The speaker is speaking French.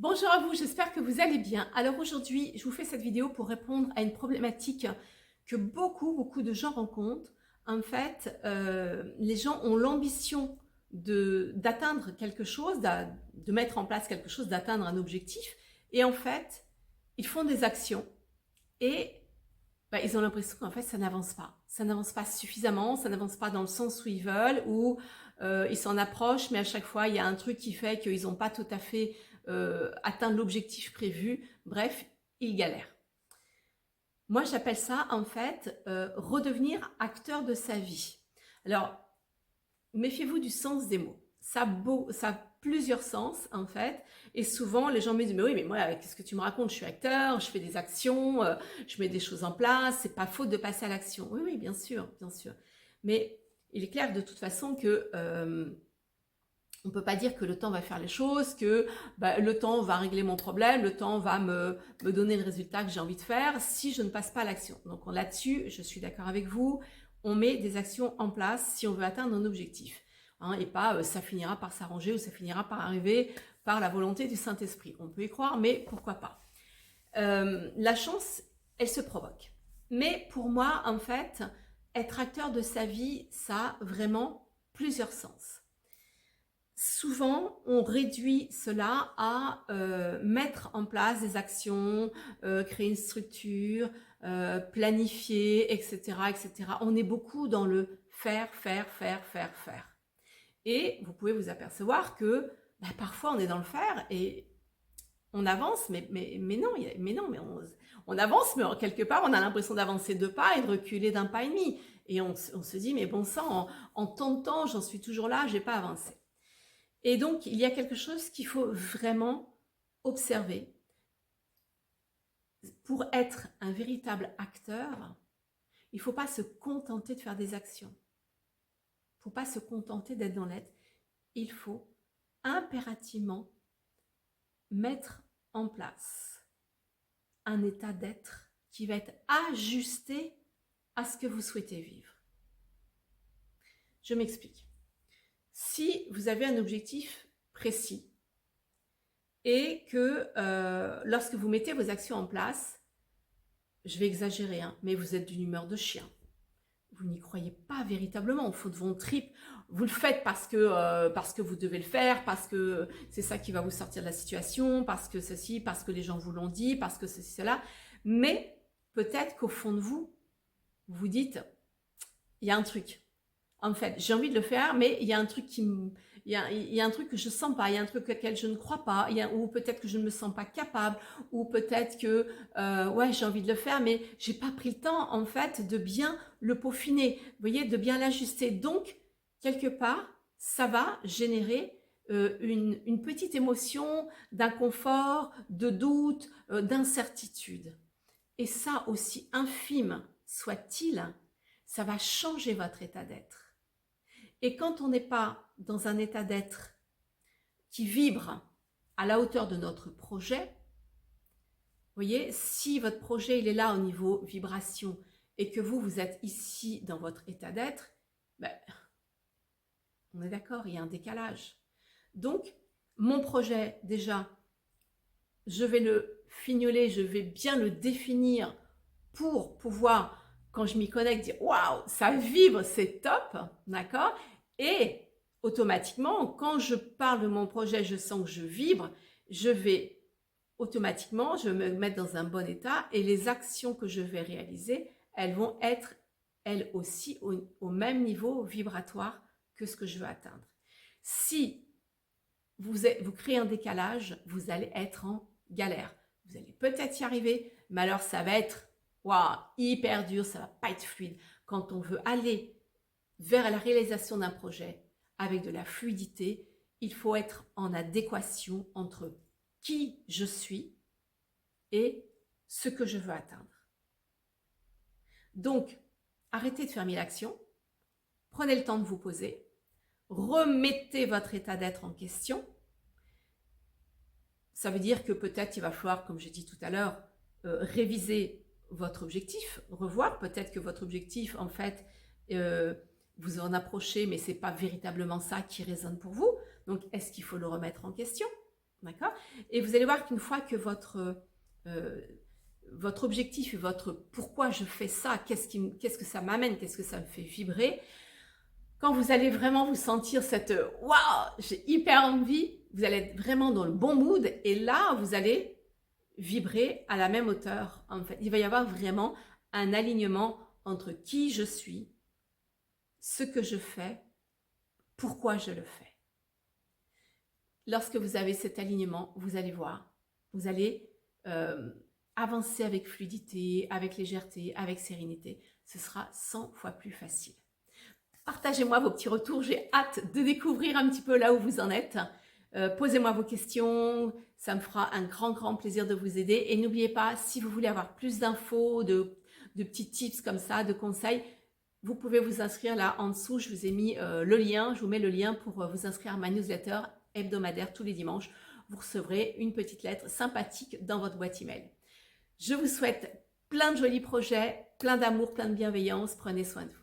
Bonjour à vous, j'espère que vous allez bien. Alors aujourd'hui, je vous fais cette vidéo pour répondre à une problématique que beaucoup de gens rencontrent. En fait, les gens ont l'ambition d'atteindre quelque chose, de mettre en place quelque chose, d'atteindre un objectif. Et en fait, ils font des actions et ils ont l'impression qu'en fait, ça n'avance pas. Ça n'avance pas suffisamment, ça n'avance pas dans le sens où ils veulent, ou ils s'en approchent, mais à chaque fois, il y a un truc qui fait qu'ils n'ont pas tout à fait atteint l'objectif prévu. Bref, ils galèrent. Moi, j'appelle ça, en fait, redevenir acteur de sa vie. Alors, méfiez-vous du sens des mots. Ça a plusieurs sens, en fait. Et souvent, les gens me disent, mais oui, mais moi, qu'est-ce que tu me racontes? Je suis acteur, je fais des actions, je mets des choses en place. C'est pas faute de passer à l'action. Oui, oui, bien sûr, bien sûr. Mais il est clair de toute façon que on ne peut pas dire que le temps va faire les choses, que le temps va régler mon problème, le temps va me donner le résultat que j'ai envie de faire si je ne passe pas à l'action. Donc là-dessus, je suis d'accord avec vous, on met des actions en place si on veut atteindre un objectif. Hein, et pas ça finira par s'arranger ou ça finira par arriver par la volonté du Saint-Esprit. On peut y croire, mais pourquoi pas. La chance, elle se provoque. Mais pour moi, en fait, être acteur de sa vie, ça a vraiment plusieurs sens. Souvent, on réduit cela à mettre en place des actions, créer une structure, planifier, etc., etc. On est beaucoup dans le faire. Et vous pouvez vous apercevoir que parfois on est dans le faire et on avance, mais non, on avance, mais quelque part on a l'impression d'avancer 2 pas et de reculer d'1 pas et demi. Et on se dit, mais bon sang, en tant de temps, j'en suis toujours là, j'ai pas avancé. Et donc, il y a quelque chose qu'il faut vraiment observer. Pour être un véritable acteur, il ne faut pas se contenter de faire des actions. Il ne faut pas se contenter d'être dans l'être. Il faut impérativement mettre en place un état d'être qui va être ajusté à ce que vous souhaitez vivre. Je m'explique. Si vous avez un objectif précis, et que lorsque vous mettez vos actions en place, je vais exagérer, hein, mais vous êtes d'une humeur de chien. Vous n'y croyez pas véritablement, au fond de vos tripes. Vous le faites parce que vous devez le faire, parce que c'est ça qui va vous sortir de la situation, parce que ceci, parce que les gens vous l'ont dit, parce que ceci, cela. Mais peut-être qu'au fond de vous, vous dites, il y a un truc. En fait, j'ai envie de le faire, mais il y a un truc il y a un truc que je sens pas, il y a un truc auquel je ne crois pas, ou peut-être que je ne me sens pas capable, ou peut-être que ouais, j'ai envie de le faire, mais j'ai pas pris le temps en fait de bien le peaufiner, vous voyez, de bien l'ajuster. Donc quelque part, ça va générer une petite émotion d'inconfort, de doute, d'incertitude. Et ça, aussi infime soit-il, ça va changer votre état d'être. Et quand on n'est pas dans un état d'être qui vibre à la hauteur de notre projet, vous voyez, si votre projet il est là au niveau vibration et que vous êtes ici dans votre état d'être, on est d'accord, il y a un décalage. Donc, mon projet, déjà, je vais le fignoler, je vais bien le définir pour pouvoir, quand je m'y connecte, dire waouh, ça vibre, c'est top, d'accord? Et automatiquement, quand je parle de mon projet, je sens que je vibre, je vais automatiquement, je vais me mettre dans un bon état et les actions que je vais réaliser, elles vont être elles aussi au même niveau vibratoire que ce que je veux atteindre. Si vous créez un décalage, vous allez être en galère. Vous allez peut-être y arriver, mais alors ça va être hyper dur, ça va pas être fluide. Quand on veut aller vers la réalisation d'un projet avec de la fluidité, il faut être en adéquation entre qui je suis et ce que je veux atteindre. Donc, arrêtez de faire 1000 actions, prenez le temps de vous poser, remettez votre état d'être en question. Ça veut dire que peut-être il va falloir, comme j'ai dit tout à l'heure, réviser votre objectif, revoir. Peut-être que votre objectif, en fait, vous en approchez, mais ce n'est pas véritablement ça qui résonne pour vous. Donc, est-ce qu'il faut le remettre en question? D'accord? Et vous allez voir qu'une fois que votre objectif et votre pourquoi je fais ça, qu'est-ce que ça m'amène, qu'est-ce que ça me fait vibrer, quand vous allez vraiment vous sentir cette waouh, j'ai hyper envie, vous allez être vraiment dans le bon mood et là, vous allez vibrer à la même hauteur. En fait, il va y avoir vraiment un alignement entre qui je suis, ce que je fais, pourquoi je le fais. Lorsque vous avez cet alignement, vous allez voir, vous allez avancer avec fluidité, avec légèreté, avec sérénité. Ce sera 100 fois plus facile. Partagez-moi vos petits retours, j'ai hâte de découvrir un petit peu là où vous en êtes. Posez-moi vos questions, ça me fera un grand plaisir de vous aider. Et n'oubliez pas, si vous voulez avoir plus d'infos, de petits tips comme ça, de conseils, vous pouvez vous inscrire là en dessous. Je vous ai mis le lien, je vous mets le lien pour vous inscrire à ma newsletter hebdomadaire tous les dimanches. Vous recevrez une petite lettre sympathique dans votre boîte email. Je vous souhaite plein de jolis projets, plein d'amour, plein de bienveillance. Prenez soin de vous.